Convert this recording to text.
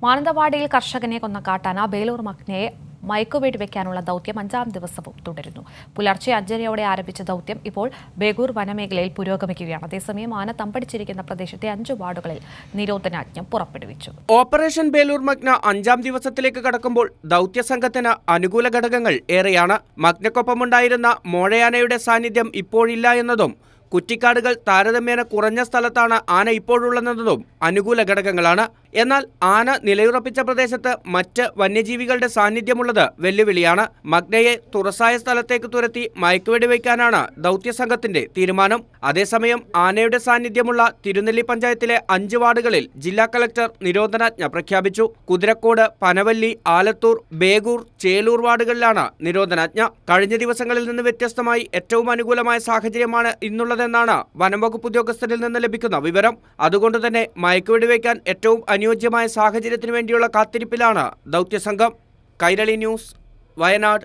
മാനന്തവാടിയിൽ കർഷകനെ കൊന്ന കാട്ടാന ബേലൂർ മഗ്നയെ മയക്കുവെടി വെക്കാനുള്ള ദൗത്യം 5-ാം ദിവസവും തുടരുന്നു. പുലർച്ചെ 5:30 ആരംഭിച്ച ദൗത്യം ഇപ്പോൾ ബേഗൂർ വനമേഖലയിൽ പുരോഗമിക്കുകയാണ്. അതേസമയം ആന തമ്പടിച്ചിരിക്കുന്ന പ്രദേശത്തെ 5 വാർഡുകളിൽ നിരോധനാജ്ഞ പുറപ്പെടുവിച്ചു. ഓപ്പറേഷൻ ബേലൂർ മഗ്ന 5-ാം ദിവസത്തിലേക്ക് കടക്കുമ്പോൾ ദൗത്യസംഘത്തിന് അനുകൂല ഘടകങ്ങൾ ഏറെയാണ്. മഗ്നക്കൊപ്പമുണ്ടായിരുന്ന മോഴയാനയുടെ സാന്നിധ്യം ഇപ്പോഴില്ല എന്നതും കുറ്റിക്കാടുകൾ താരതമ്യേന കുറഞ്ഞ സ്ഥലത്താണ് ആന ഇപ്പോഴുള്ളതെന്നതും അനുകൂല ഘടകങ്ങളാണ്. എന്നാൽ ആന നിലയുറപ്പിച്ച പ്രദേശത്ത് മറ്റ് വന്യജീവികളുടെ സാന്നിധ്യമുള്ളത് വെല്ലുവിളിയാണ്. മഗ്നയെ തുറസായ സ്ഥലത്തേക്ക് തുരത്തി മയക്കുവെടി വയ്ക്കാനാണ് ദൗത്യസംഘത്തിന്റെ തീരുമാനം. അതേസമയം ആനയുടെ സാന്നിധ്യമുള്ള തിരുനെല്ലി പഞ്ചായത്തിലെ 5 വാർഡുകളിൽ ജില്ലാ കളക്ടർ നിരോധനാജ്ഞ പ്രഖ്യാപിച്ചു. കുതിരക്കോട്, പനവല്ലി, ആലത്തൂർ, ബേഗൂർ, ചേലൂർ വാർഡുകളിലാണ് നിരോധനാജ്ഞ. കഴിഞ്ഞ ദിവസങ്ങളിൽ നിന്ന് വ്യത്യസ്തമായി ഏറ്റവും അനുകൂലമായ സാഹചര്യമാണ് ഇന്നുള്ളതെന്നാണ് വനംവകുപ്പ് ഉദ്യോഗസ്ഥരിൽ നിന്ന് ലഭിക്കുന്ന വിവരം. അതുകൊണ്ടുതന്നെ മയക്കുവെടി വയ്ക്കാൻ ഏറ്റവും അനുയോജ്യമായ സാഹചര്യത്തിനു വേണ്ടിയുള്ള കാത്തിരിപ്പിലാണ് ദൗത്യസംഘം. കൈരളി ന്യൂസ്, വയനാട്.